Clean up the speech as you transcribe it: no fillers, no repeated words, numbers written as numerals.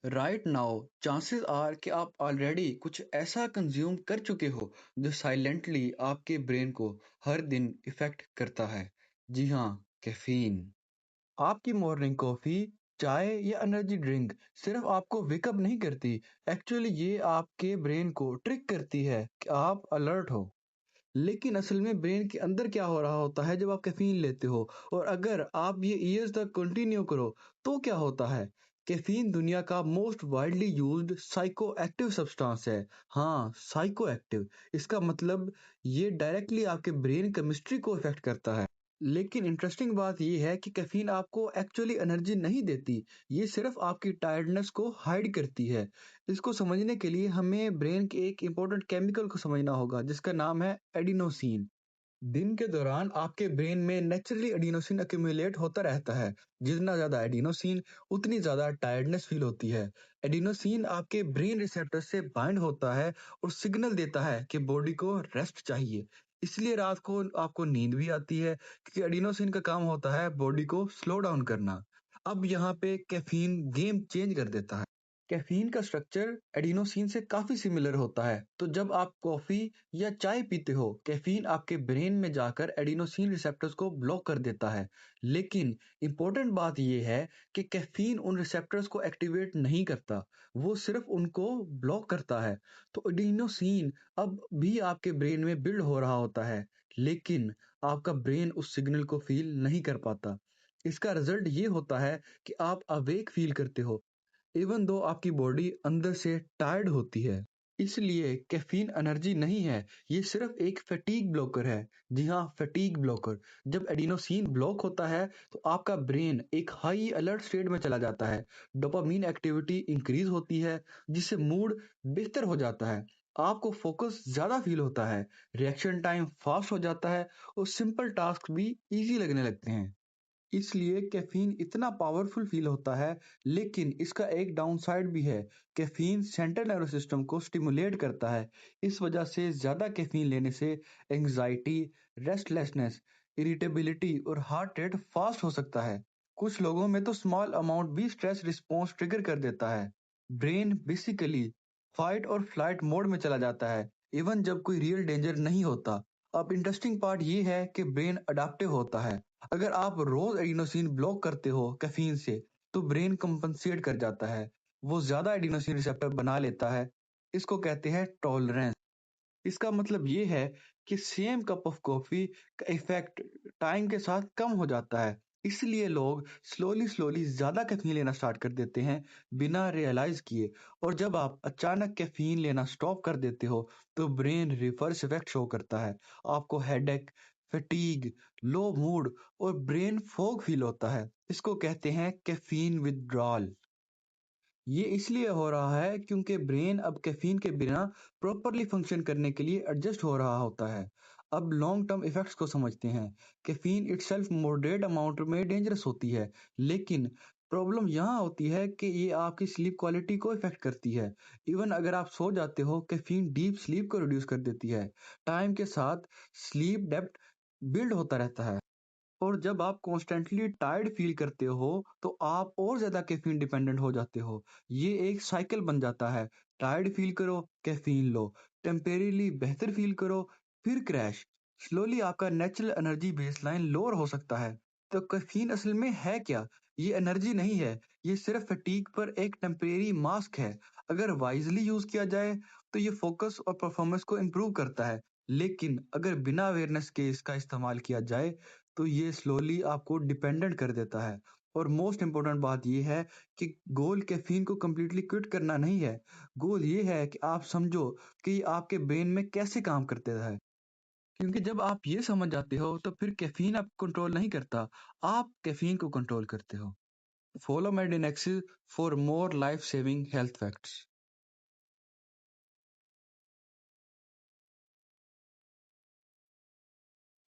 Right now chances are कि आप already कुछ ऐसा कंज्यूम कर चुके हो जो साइलेंटली आपके ब्रेन को हर दिन इफेक्ट करता है। जी हाँ, कैफीन। आपकी मॉर्निंग कॉफी, चाय या एनर्जी ड्रिंक सिर्फ आपको वेकअप नहीं करती। एक्चुअली ये आपके ब्रेन को ट्रिक करती है कि आप अलर्ट हो। लेकिन असल में ब्रेन के अंदर क्या हो रहा होता है जब आप कैफीन लेते हो, और अगर आप ये ईयर्स तक कंटिन्यू करो तो क्या होता है। कैफीन दुनिया का most widely used psycho active substance है। हाँ, साइको एक्टिव। इसका मतलब ये डायरेक्टली आपके ब्रेन केमिस्ट्री को इफेक्ट करता है। लेकिन इंटरेस्टिंग बात यह है कि कैफीन आपको एक्चुअली एनर्जी नहीं देती। ये सिर्फ आपकी टायर्डनेस को हाइड करती है। इसको समझने के लिए हमें ब्रेन के एक इंपॉर्टेंट केमिकल को समझना होगा जिसका नाम है एडिनोसिन। दिन के दौरान आपके ब्रेन में नेचुरली एडिनोसिन अक्यूमुलेट होता रहता है। जितना ज्यादा एडिनोसिन, उतनी ज्यादा टायर्डनेस फील होती है। एडिनोसिन आपके ब्रेन रिसेप्टर से बाइंड होता है और सिग्नल देता है कि बॉडी को रेस्ट चाहिए। इसलिए रात को आपको नींद भी आती है, क्योंकि एडिनोसिन का काम होता है बॉडी को स्लो डाउन करना। अब यहाँ पे कैफीन गेम चेंज कर देता है। कैफीन का स्ट्रक्चर एडिनोसिन से काफी सिमिलर होता है। तो जब आप कॉफी या चाय पीते हो, कैफीन आपके ब्रेन में जाकर एडिनोसिन रिसेप्टर्स को ब्लॉक कर देता है। लेकिन इंपॉर्टेंट बात यह है कि कैफीन उन रिसेप्टर्स को एक्टिवेट नहीं करता, वो सिर्फ उनको ब्लॉक करता है। तो एडिनोसिन अब भी आपके ब्रेन में बिल्ड हो रहा होता है, लेकिन आपका ब्रेन उस सिग्नल को फील नहीं कर पाता। इसका रिजल्ट ये होता है कि आप अवेक फील करते हो, इवन दो आपकी बॉडी अंदर से टायर्ड होती है। इसलिए कैफीन एनर्जी नहीं है, ये सिर्फ एक फटीग ब्लॉकर है। जी हाँ, फटीग ब्लॉकर। जब एडिनोसिन ब्लॉक होता है तो आपका ब्रेन एक हाई अलर्ट स्टेट में चला जाता है। डोपामीन एक्टिविटी इंक्रीज होती है, जिससे मूड बेहतर हो जाता है। आपको फोकस ज्यादा फील होता है, रिएक्शन टाइम फास्ट हो जाता है, और सिंपल टास्क भी इजी लगने लगते हैं। इसलिए कैफीन इतना पावरफुल फील होता है। लेकिन इसका एक डाउनसाइड भी है। कैफीन सेंट्रल नर्वस सिस्टम को स्टिमुलेट करता है। इस वजह से ज्यादा कैफीन लेने से एंजाइटी, रेस्टलेसनेस, इरिटेबिलिटी और हार्ट रेट फास्ट हो सकता है। कुछ लोगों में तो स्मॉल अमाउंट भी स्ट्रेस रिस्पॉन्स ट्रिगर कर देता है। ब्रेन बेसिकली फाइट और फ्लाइट मोड में चला जाता है, इवन जब कोई रियल डेंजर नहीं होता। अब इंटरेस्टिंग पार्ट ये है कि ब्रेन अडाप्टिव होता है। अगर आप रोज एडिनोसिन ब्लॉक करते हो कैफीन से, तो ब्रेन कंपनसेट कर जाता है। वो ज्यादा एडिनोसिन रिसेप्टर बना लेता है। इसको कहते हैं टॉलरेंस। इसका मतलब ये है कि सेम कप ऑफ कॉफी का इफेक्ट टाइम के साथ कम हो जाता है। इसलिए लोग स्लोली स्लोली ज्यादा कैफीन लेना स्टार्ट कर देते हैं, बिना रियलाइज किए। और जब आप अचानक कैफीन लेना स्टॉप कर देते हो, तो ब्रेन रिवर्स इफेक्ट शो करता है। आपको हेडेक, फटीग, लो मूड और ब्रेन फॉग फील होता है। इसको कहते हैं कैफीन विथड्रॉल। ये इसलिए हो रहा है क्योंकि ब्रेन अब कैफीन के बिना प्रॉपरली फंक्शन करने के लिए एडजस्ट हो रहा होता है। अब लॉन्ग टर्म इफेक्ट्स को समझते हैं। कैफीन इटसेल्फ मॉडरेट अमाउंट में डेंजरस होती है, लेकिन प्रॉब्लम यहाँ होती है कि ये आपकी स्लीप क्वालिटी को इफेक्ट करती है। इवन अगर आप सो जाते हो, कैफीन डीप स्लीप को रिड्यूस कर देती है। टाइम के साथ स्लीप डेप्थ बिल्ड होता रहता है। और जब आप कॉन्स्टेंटली टायर्ड फील करते हो, तो आप और ज्यादा कैफीन डिपेंडेंट हो जाते हो। ये एक साइकिल बन जाता है। टायर्ड फील करो, कैफीन लो, टेम्परेरीली बेहतर फील करो, फिर क्रैश। स्लोली आपका नेचुरल एनर्जी बेसलाइन लोअर हो सकता है। तो कैफीन असल में है क्या? ये एनर्जी नहीं है, ये सिर्फ फटीग पर एक टेम्परेरी मास्क है। अगर वाइजली यूज किया जाए तो ये फोकस और परफॉर्मेंस को इम्प्रूव करता है। लेकिन अगर बिना अवेयरनेस के इसका इस्तेमाल किया जाए, तो ये स्लोली आपको डिपेंडेंट कर देता है। और मोस्ट इंपॉर्टेंट बात ये है कि गोल कैफीन को कंप्लीटली क्विट करना नहीं है। गोल ये है कि आप समझो कि ये आपके ब्रेन में कैसे काम करते है। क्योंकि जब आप ये समझ जाते हो, तो फिर कैफीन आपको कंट्रोल नहीं करता, आप कैफीन को कंट्रोल करते हो। Follow Medinex for more life saving health facts.